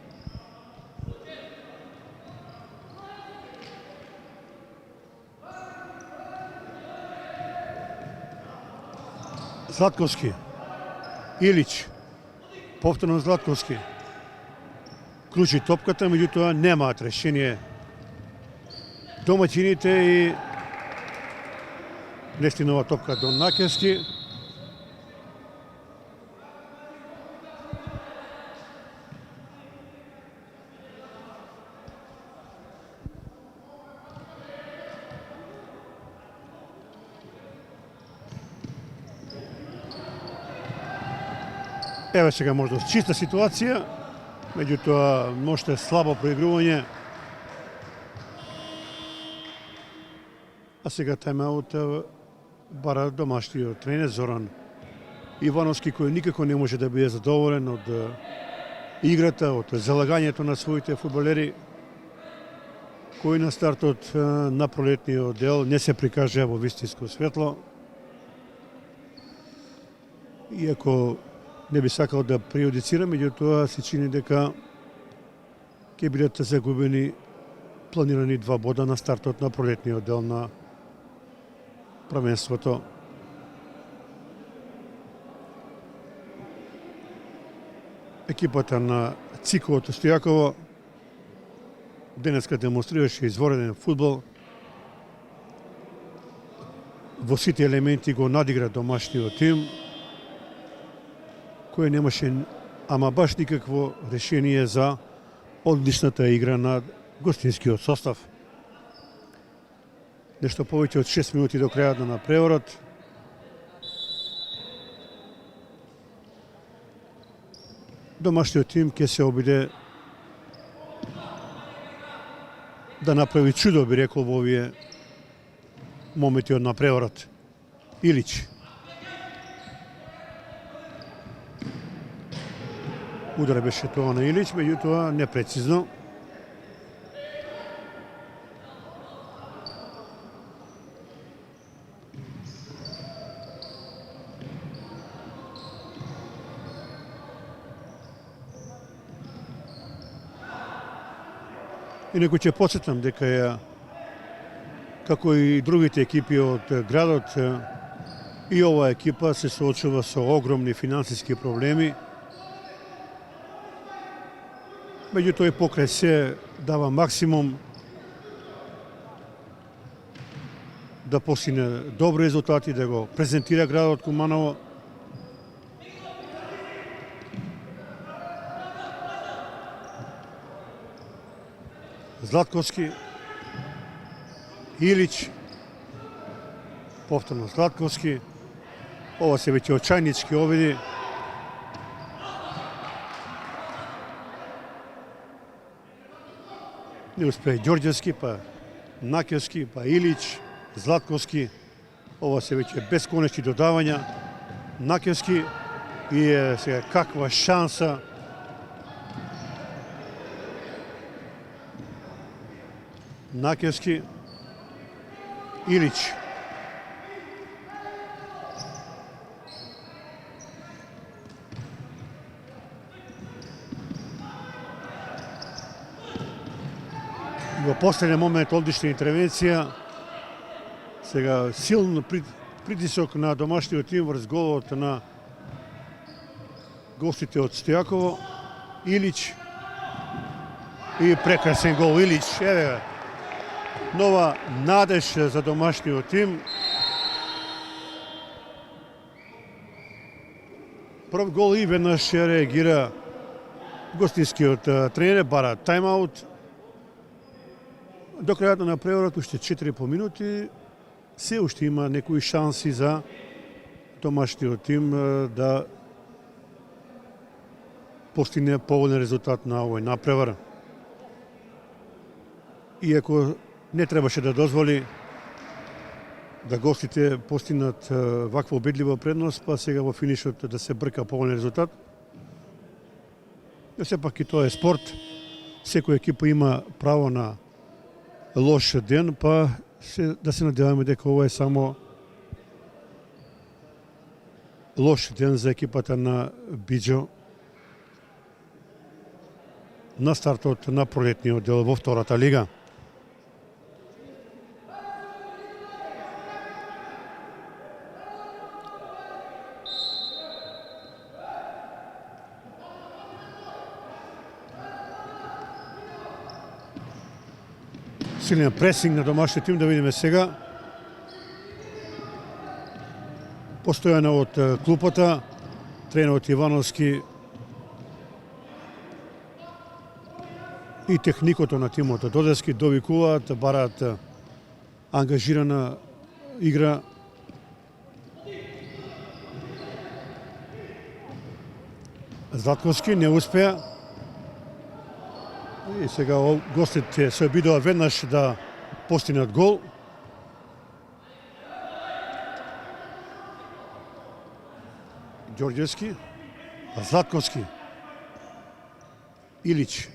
Златковски, Илич, повторно Златковски. Кружи топката, меѓутоа немаат решение домаќините и не стигнува топка до Накески. Еве сега можда чиста ситуација, меѓутоа можете слабо проигрување. А сега тајмаут бара домашниот тренер Зоран Ивановски, кој никако не може да биде задоволен од играта, од залагањето на своите фудбалери, кој на стартот на пролетниот дел не се прикажа во вистинско светло. Иако не би сакал да преюдицирам, меѓутоа се чини дека ќе бидат загубени планирани 2 бода на стартот на пролетниот дел на првенството. екипата на Цико од Стојаково денеска демонстрираше извореден фудбал. Во сите елементи го надигра домашниот тим, кој немаше ама баш никакво решение за одличната игра на гостинскиот состав. Нешто повеќе од 6 минути до крајот на преворот. Домашниот тим ќе се обиде да направи чудо, би рекол, во овие моменти од напреворот. Илич. Удар беше тоа на Илич, меѓутоа непрецизно. Инаку ќе подсетам дека како и другите екипи од градот, и оваа екипа се соочува со огромни финансиски проблеми. Меѓутоа и покрај се дава максимум да постигне добри резултати, да го презентира градот Куманово. Златковски, Илич, повторно Златковски, ова се веќе очајнички обиди. Не успее Ѓорѓевски, па Накевски, па Илич, Златковски, ова се веќе бесконечни додавања. Накевски и сега каква шанса Накевски, Илич. Во последен момент одлична интервенција. Сега силен притисок на домашниот тим врз голот на гостите од Стојаково. Илич и прекрасен гол Илич. Еве нова надеж за домашниот тим. Прв гол и веднаш реагира гостинскиот тренер, бара тайм-аут. До крајот на преворот уште 4,5 минути, се уште има некои шанси за домашниот тим да постигне поволен резултат на овој напревар. Иако не требаше да дозволи да гостите постигнат ваква убедлива предност, па сега во финишот да се брка поволен резултат. Но сепак и тоа е спорт. Секоја екипа има право на лош ден, па да се надеваме дека ова е само лош ден за екипата на Биџо на стартот на пролетниот дел во втората лига. Силен пресинг на домашниот тим, да видиме сега. Постојано од клупата, тренерот Ивановски и техникото на тимот од Одески довикуваат, бараат ангажирана игра. Златковски не успеа. И сега гостите се обидува веднаш да постигнат гол. Ѓорѓевски, Златковски, Илич.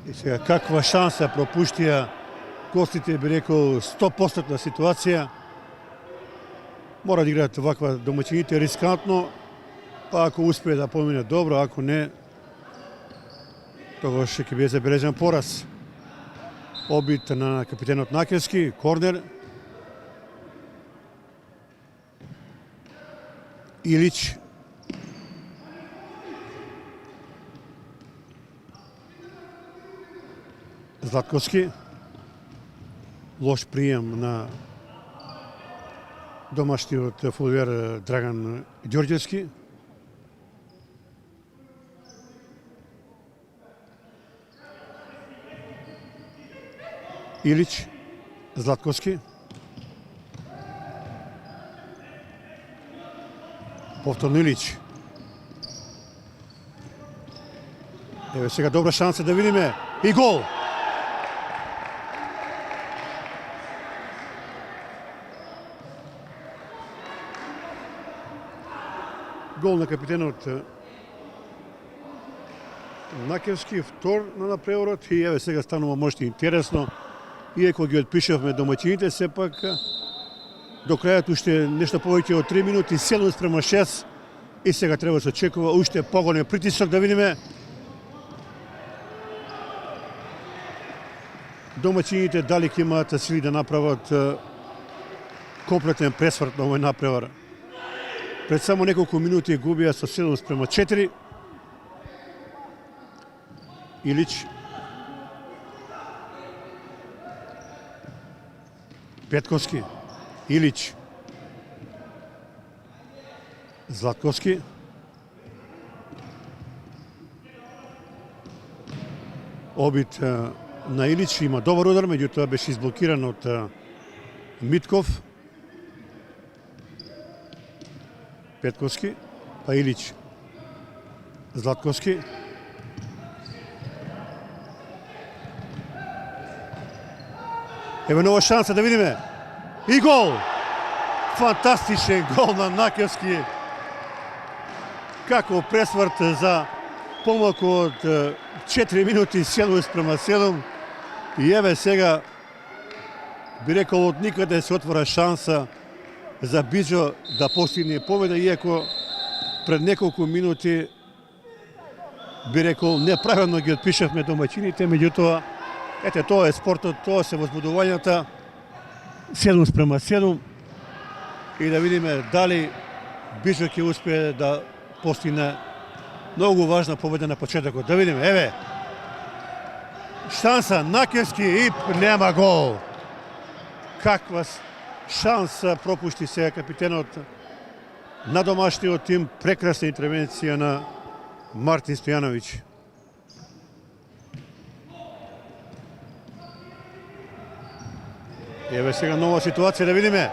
И сега каква шанса пропуштија гостите, би рекол 100% ситуација. Мора да играат ваква домаќините рискантно, па ако успее да помине добро, ако не, тогаш ќе биде забележан пораз. Обид на капитенот Накевски, корнер, Илич. Златковски. Лош прием на домашниот фулвер Драган Ѓорѓевски. Илич, Златковски. Повторно Илич. Еве сега добра шанса да видиме. И гол! Гол на капитенот Накевски, втор на напреворот и еве сега станува можда интересно. Иако ги отпишавме домаќините, сепак до крајот уште нешто повеќе од 3 минути, 7:6 и сега треба да се очекува уште поголем притисок да видиме. Домаќините дали ќе имаат сили да направат комплетен пресврт на овој напревар. Пред само неколку минути губија со 7:4. Илич. Петковски. Илич. Златковски. Обид на Илич, има добар удар, меѓутоа беше изблокиран од Митков. Петковски, па Илич. Златковски. Еве нова шанса да видиме. И гол! Фантастичен гол на Накевски. Како пресврт за помалку од 4 минути, 7:7. И еве сега би рекол од никаде се отвора шанса за Биџо да постигне победа, иако пред неколку минути би рекол неправилно ги отпишавме домаќините, меѓутоа ете, тоа е спортот, тоа се возбудувањата. 7:7 и да видиме дали Биџо ќе успее да постигне многу важна победа на почетокот. Да видиме, еве. Шанса Накевски и нема гол. Каква шанса пропушти сега капитенот на домашниот тим. Прекрасна интервенција на Мартин Стојановиќ. Еве сега нова ситуација да видиме.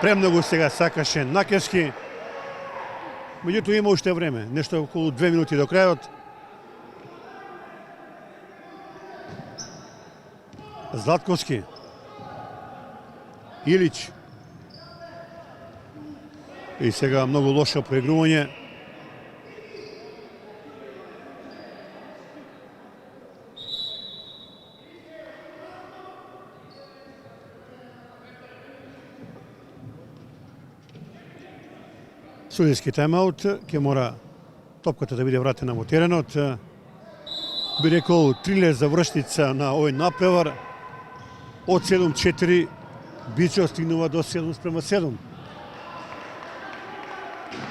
Премногу сега сакаше Накевски. Меѓутоа има уште време, нешто околу 2 минути до крајот. Златковски. Илич. И сега многу лошо проигрување. Судиски тайм-аут, ќе мора топката да биде вратена во теренот. Би рекол трилер завршница на овој напревар. Од 7:4 Биџо стигнува до 7:7.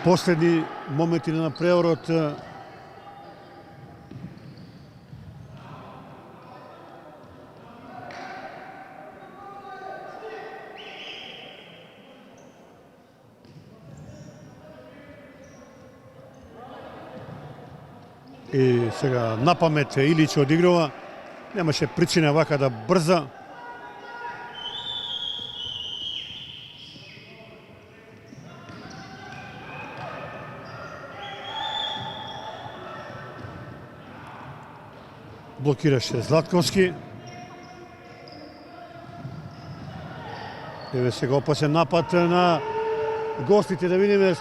Последни моменти на напреварот. И сега напамет Илич одигрува. Немаше причина вака да брза. Блокираше Златковски. Еве сега опасен напад на гостите, да видиме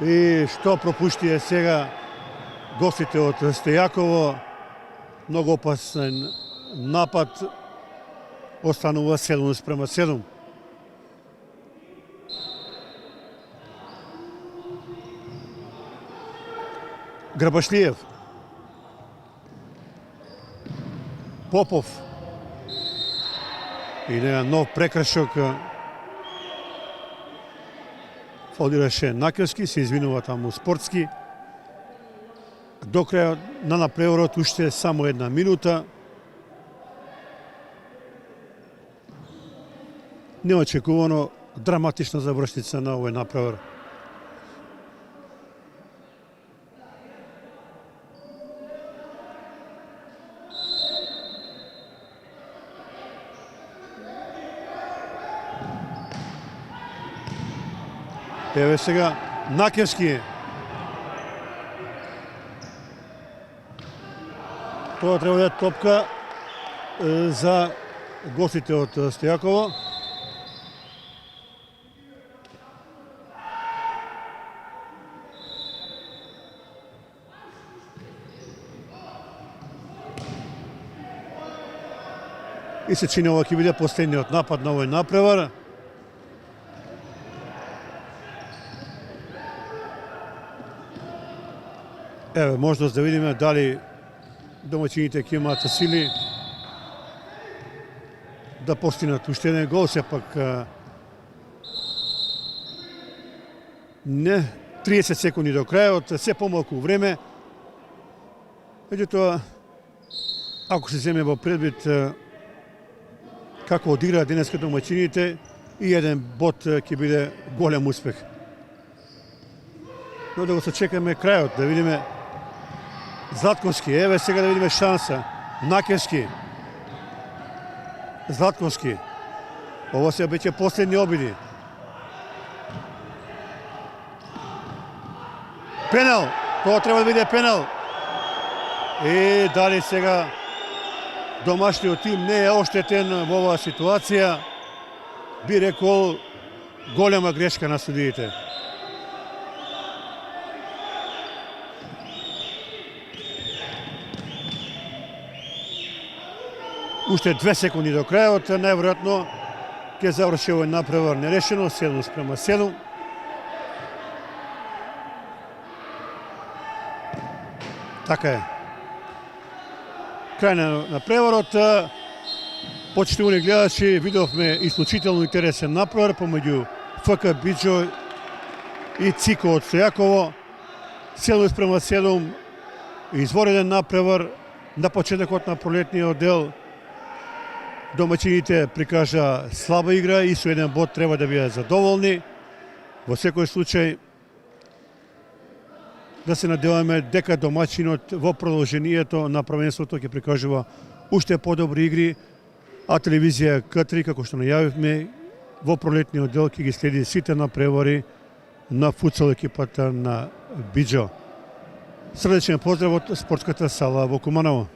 и што пропуштија сега гостите од Стојаково. Многу опасен напад. Останува 7:7. Грабашлиев. Попов. И нов прекршок. фаулираше Накевски, се извинува таму Спортски. До крајот на напреворот уште само 1 минута. Неочекувано драматична завршница на овој напревар. Еве сега Накевски. Тоа треба да е топка за гостите од Стојаково. И се чини ова ќе биде последниот напад на овој напревар. Еве можност да видиме дали домаќините ќе имаат сили да постигнат уште еден гол, сепак не 30 секунди до крајот, се помалку време. Меѓутоа, ако се земе во предвид како одиграат денеска домаќините, и еден бод ќе биде голем успех. Но да го сочекаме крајот, да видиме Златковски, еве сега да видиме шанса. Накевски. Златковски. Ово се веќе последни обиди. Пенал. Тоа треба да биде пенал. И дали сега домашниот тим не е оштетен во оваа ситуација, би рекол голема грешка на судиите. Уште 2 секунди до крајот, најверојатно ќе заврши овој напревар нерешено, 7:7. Така е. Крај на преварот. Почитувани гледачи, видовме исклучително интересен напревар помеѓу ФК Биџо и ЦИКО од Стојаково. 7:7, извореден напревар на почетокот на пролетниот дел. Домаќините прикажа слаба игра и со еден бод треба да бидат задоволни. Во секој случај да се надеваме дека домаќинот во продолжението на првенството ќе прикажува уште подобри игри, а телевизија К3, како што најавивме, во пролетниот дел ќе ги следи сите напревари на футсал екипата на Биџо. Срдечен поздрав од спортската сала во Куманово.